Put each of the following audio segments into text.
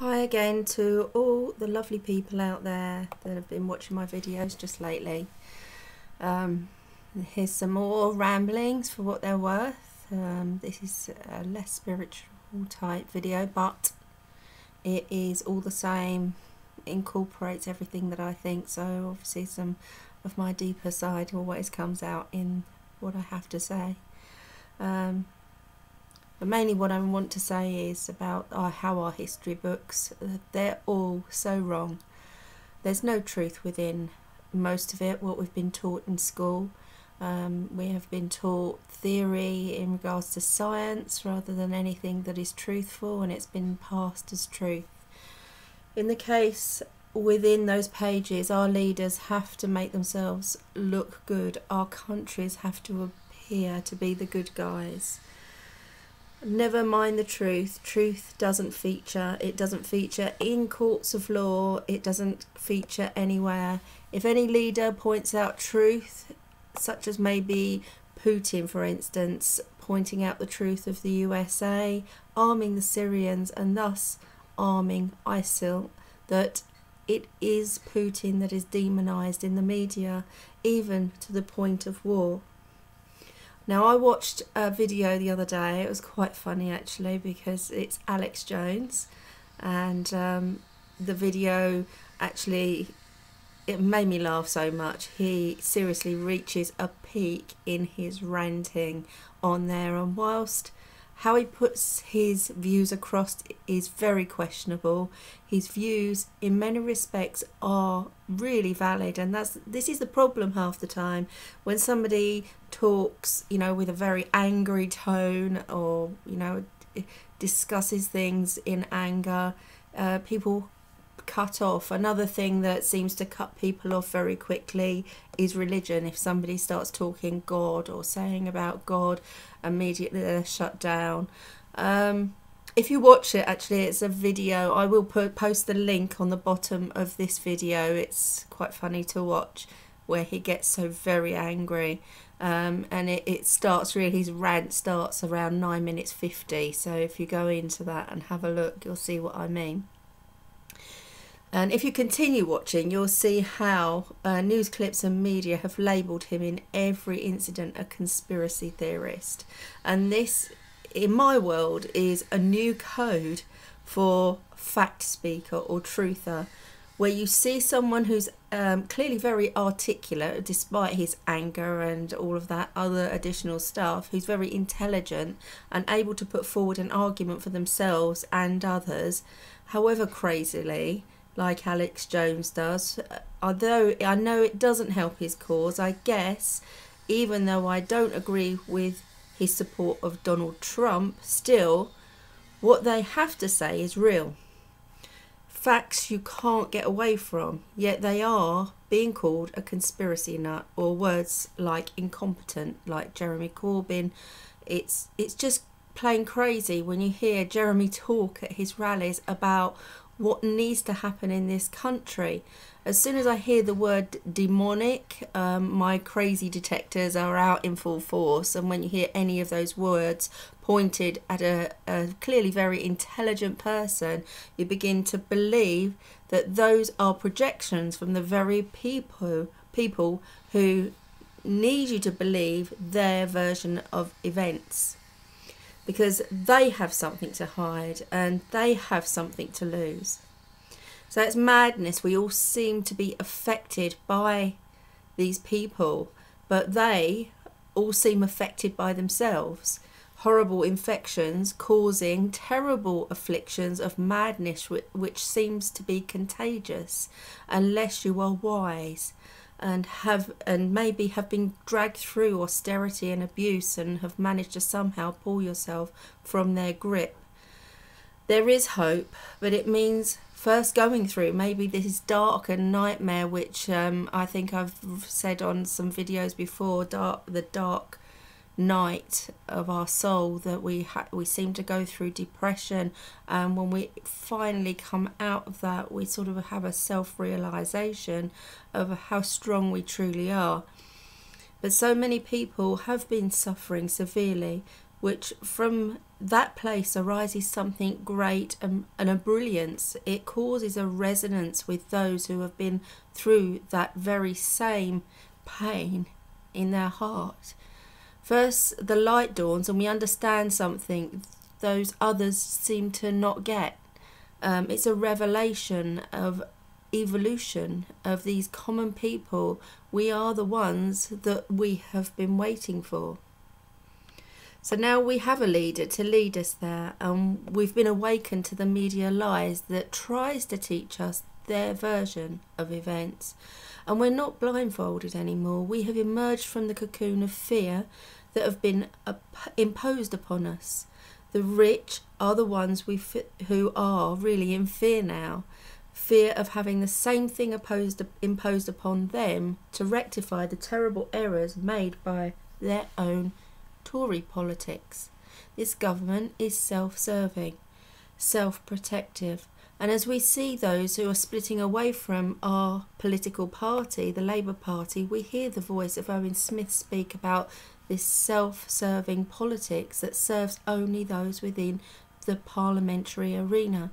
Hi again to all the lovely people out there that have been watching my videos just lately. Here's some more ramblings for what they're worth. This is a less spiritual type video, but it is all the same, incorporates everything that I think, so obviously some of my deeper side always comes out in what I have to say. But mainly what I want to say is about how our history books, they're all so wrong. There's no truth within most of it, what we've been taught in school. We have been taught theory in regards to science rather than anything that is truthful, and it's been passed as truth. In the case within those pages, our leaders have to make themselves look good. Our countries have to appear to be the good guys. Never mind the truth. Truth doesn't feature. It doesn't feature in courts of law. It doesn't feature anywhere. If any leader points out truth, such as maybe Putin, for instance, pointing out the truth of the USA, arming the Syrians and thus arming ISIL, that it is Putin that is demonized in the media, even to the point of war. Now, I watched a video the other day. It was quite funny actually, because it's Alex Jones, and the video actually, it made me laugh so much. He seriously reaches a peak in his ranting on there, and whilst how he puts his views across is very questionable, his views in many respects are really valid, and this is the problem half the time when somebody talks, you know, with a very angry tone, or, you know, discusses things in anger. People cut off. Another thing that seems to cut people off very quickly is religion. If somebody starts talking God or saying about God, immediately they're shut down. If you watch it, actually, it's a video. I will post the link on the bottom of this video. It's quite funny to watch, where he gets so very angry, and it starts really, his rant starts around 9 minutes 50, so if you go into that and have a look, you'll see what I mean. And if you continue watching, you'll see how news clips and media have labelled him in every incident a conspiracy theorist. And this, in my world, is a new code for fact speaker or truther, where you see someone who's clearly very articulate despite his anger and all of that other additional stuff, who's very intelligent and able to put forward an argument for themselves and others, however crazily, like Alex Jones does. Although I know it doesn't help his cause, I guess, even though I don't agree with his support of Donald Trump, still, what they have to say is real. Facts you can't get away from, yet they are being called a conspiracy nut, or words like incompetent, like Jeremy Corbyn. It's just plain crazy when you hear Jeremy talk at his rallies about what needs to happen in this country. As soon as I hear the word demonic, my crazy detectors are out in full force, and when you hear any of those words pointed at a clearly very intelligent person, you begin to believe that those are projections from the very people who need you to believe their version of events, because they have something to hide and they have something to lose. So it's madness. We all seem to be affected by these people, but they all seem affected by themselves. Horrible infections causing terrible afflictions of madness, which seems to be contagious unless you are wise and maybe have been dragged through austerity and abuse and have managed to somehow pull yourself from their grip. There is hope, but it means first going through maybe this dark and nightmare, which I think I've said on some videos before, the dark night of our soul, that we seem to go through depression, and when we finally come out of that, we sort of have a self-realization of how strong we truly are. But so many people have been suffering severely, which from that place arises something great and a brilliance. It causes a resonance with those who have been through that very same pain in their heart. First, the light dawns and we understand something those others seem to not get. It's a revelation of evolution of these common people. We are the ones that we have been waiting for. So now we have a leader to lead us there, and we've been awakened to the media lies that tries to teach us their version of events. And we're not blindfolded anymore. We have emerged from the cocoon of fear that have been imposed upon us. The rich are the ones who are really in fear now. Fear of having the same thing imposed upon them to rectify the terrible errors made by their own Tory politics. This government is self-serving, self-protective, and as we see those who are splitting away from our political party, the Labour Party, we hear the voice of Owen Smith speak about this self-serving politics that serves only those within the parliamentary arena.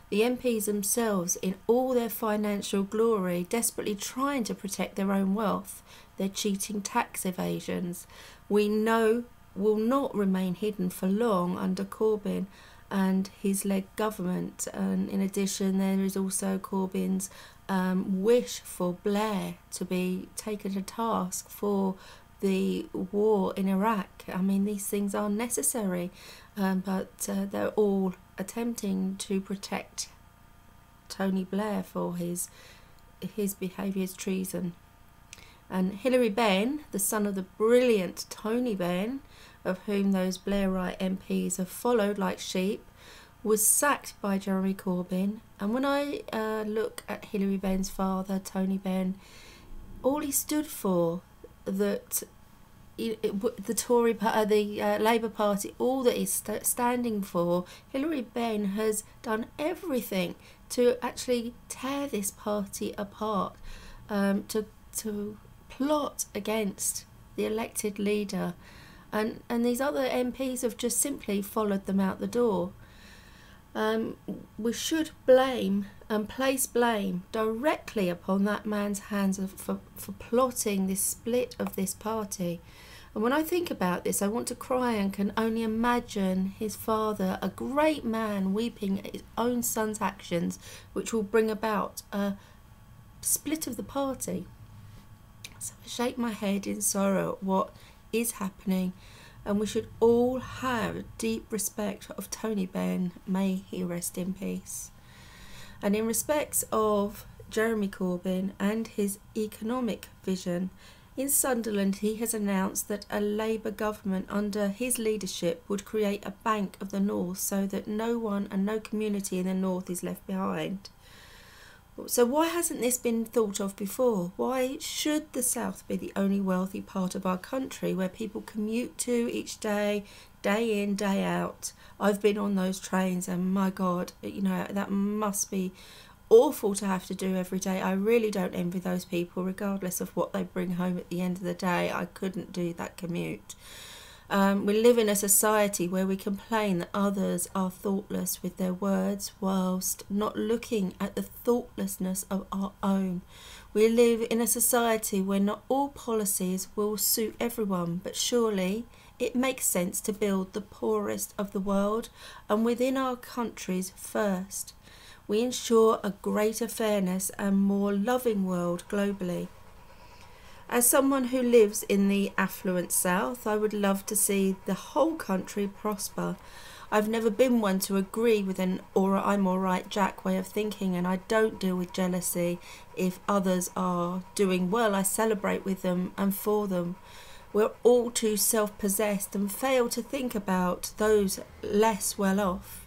The MPs themselves, in all their financial glory, desperately trying to protect their own wealth, their cheating tax evasions, we know will not remain hidden for long under Corbyn and his led government. And in addition, there is also Corbyn's wish for Blair to be taken to task for the war in Iraq. I mean, these things are necessary, but they're all attempting to protect Tony Blair for his behaviour as treason. And Hilary Benn, the son of the brilliant Tony Benn, of whom those Blairite MPs have followed like sheep, was sacked by Jeremy Corbyn. And when I look at Hilary Benn's father, Tony Benn, all he stood for, that the Tory, the Labour Party, all that he's standing for, Hilary Benn has done everything to actually tear this party apart, to plot against the elected leader, and these other MPs have just simply followed them out the door. We should blame and place blame directly upon that man's hands for plotting this split of this party. And when I think about this, I want to cry and can only imagine his father, a great man, weeping at his own son's actions, which will bring about a split of the party. So I shake my head in sorrow at what is happening, and we should all have deep respect of Tony Benn. May he rest in peace. And in respects of Jeremy Corbyn and his economic vision, in Sunderland he has announced that a Labour government under his leadership would create a Bank of the North so that no one and no community in the North is left behind. So why hasn't this been thought of before? Why should the South be the only wealthy part of our country where people commute to each day, day in, day out? I've been on those trains and my God, you know, that must be awful to have to do every day. I really don't envy those people, regardless of what they bring home at the end of the day. I couldn't do that commute. We live in a society where we complain that others are thoughtless with their words whilst not looking at the thoughtlessness of our own. We live in a society where not all policies will suit everyone, but surely it makes sense to build the poorest of the world and within our countries first. We ensure a greater fairness and more loving world globally. As someone who lives in the affluent South, I would love to see the whole country prosper. I've never been one to agree with an I'm alright Jack way of thinking, and I don't deal with jealousy. If others are doing well, I celebrate with them and for them. We're all too self-possessed and fail to think about those less well off.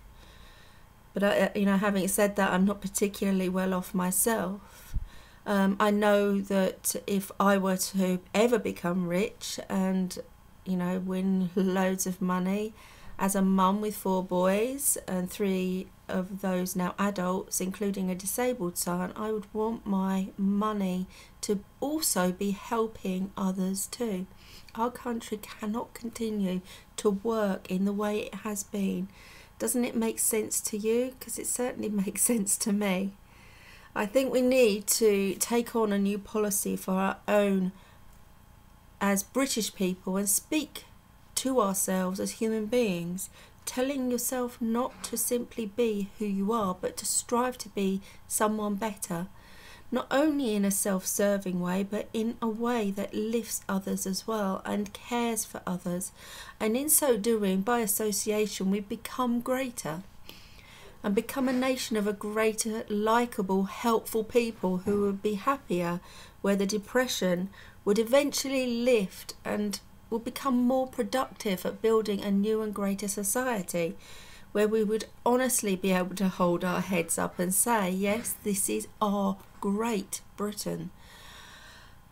But having said that, I'm not particularly well off myself. I know that if I were to ever become rich and, win loads of money, as a mum with 4 boys and 3 of those now adults, including a disabled son, I would want my money to also be helping others too. Our country cannot continue to work in the way it has been. Doesn't it make sense to you? Because it certainly makes sense to me. I think we need to take on a new policy for our own as British people and speak to ourselves as human beings, telling yourself not to simply be who you are, but to strive to be someone better, not only in a self-serving way, but in a way that lifts others as well and cares for others. And in so doing, by association, we become greater and become a nation of a greater, likeable, helpful people who would be happier, where the depression would eventually lift and will become more productive at building a new and greater society, where we would honestly be able to hold our heads up and say, yes, this is our great Britain.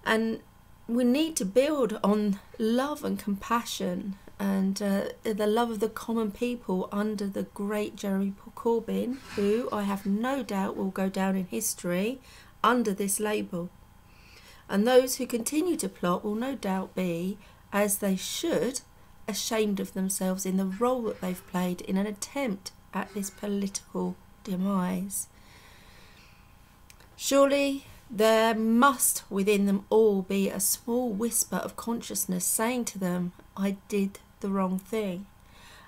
And we need to build on love and compassion and the love of the common people under the great Jeremy Corbyn, who I have no doubt will go down in history under this label. And those who continue to plot will no doubt be, as they should, ashamed of themselves in the role that they've played in an attempt at this political demise. Surely there must within them all be a small whisper of consciousness saying to them, I did the wrong thing.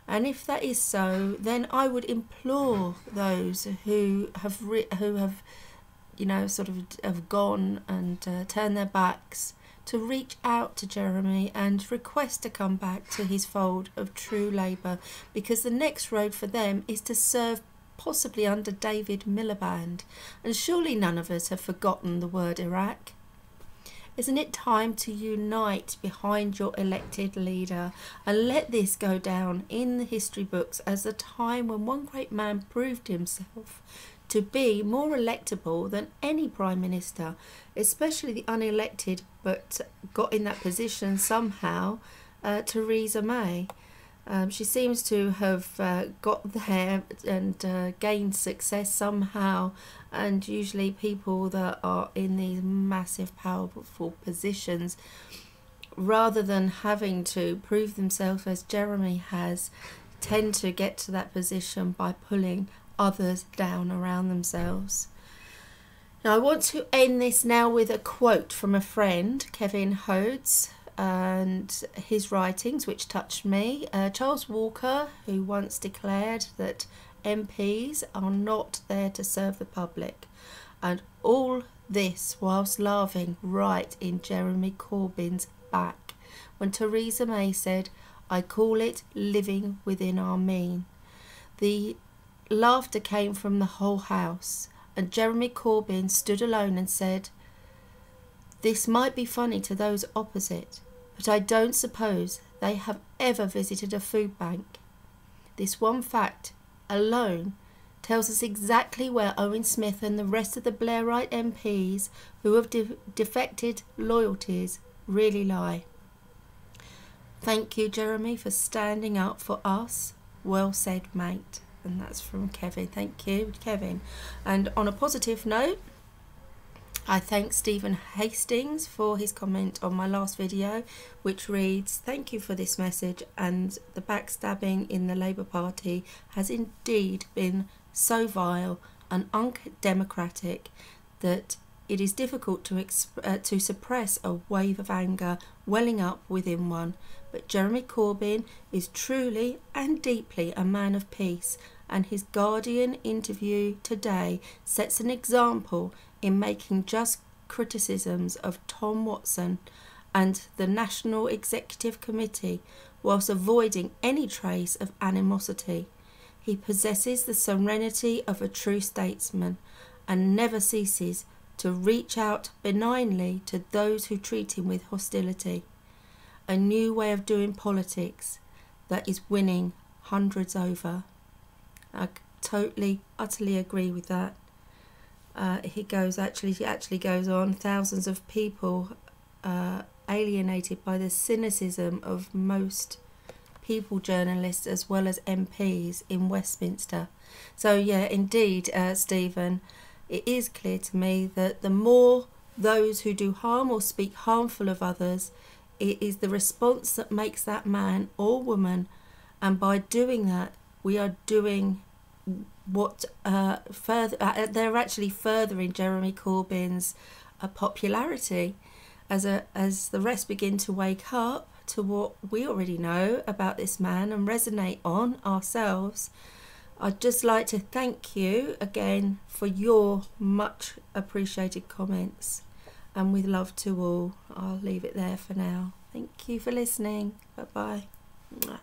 And if that is so, then I would implore those who have gone and turned their backs to reach out to Jeremy and request to come back to his fold of true Labour, because the next road for them is to serve possibly under David Miliband. And surely none of us have forgotten the word Iraq. Isn't it time to unite behind your elected leader and let this go down in the history books as the time when one great man proved himself to be more electable than any Prime Minister, especially the unelected but got in that position somehow, Theresa May. She seems to have got there and gained success somehow, and usually people that are in these massive powerful positions, rather than having to prove themselves as Jeremy has, tend to get to that position by pulling others down around themselves. Now I want to end this now with a quote from a friend, Kevin Hodes, and his writings which touched me. Charles Walker, who once declared that MPs are not there to serve the public, and all this whilst laughing right in Jeremy Corbyn's back when Theresa May said, I call it living within our mean. The laughter came from the whole house, and Jeremy Corbyn stood alone and said, this might be funny to those opposite, but I don't suppose they have ever visited a food bank. This one fact alone tells us exactly where Owen Smith and the rest of the Blairite MPs who have defected loyalties really lie. Thank you, Jeremy, for standing up for us. Well said, mate. And that's from Kevin. Thank you, Kevin. And on a positive note, I thank Stephen Hastings for his comment on my last video, which reads, thank you for this message, and the backstabbing in the Labour Party has indeed been so vile and undemocratic that it is difficult to suppress a wave of anger welling up within one. But Jeremy Corbyn is truly and deeply a man of peace, and his Guardian interview today sets an example in making just criticisms of Tom Watson and the National Executive Committee whilst avoiding any trace of animosity. He possesses the serenity of a true statesman and never ceases to reach out benignly to those who treat him with hostility. A new way of doing politics that is winning hundreds over. I totally, utterly agree with that. He actually goes on, thousands of people alienated by the cynicism of most people journalists as well as MPs in Westminster. So yeah, indeed, Stephen, it is clear to me that the more those who do harm or speak harmful of others it is the response that makes that man or woman, and by doing that we are doing what they're actually furthering Jeremy Corbyn's popularity as the rest begin to wake up to what we already know about this man and resonate on ourselves. I'd just like to thank you again for your much appreciated comments, and with love to all, I'll leave it there for now. Thank you for listening. Bye bye.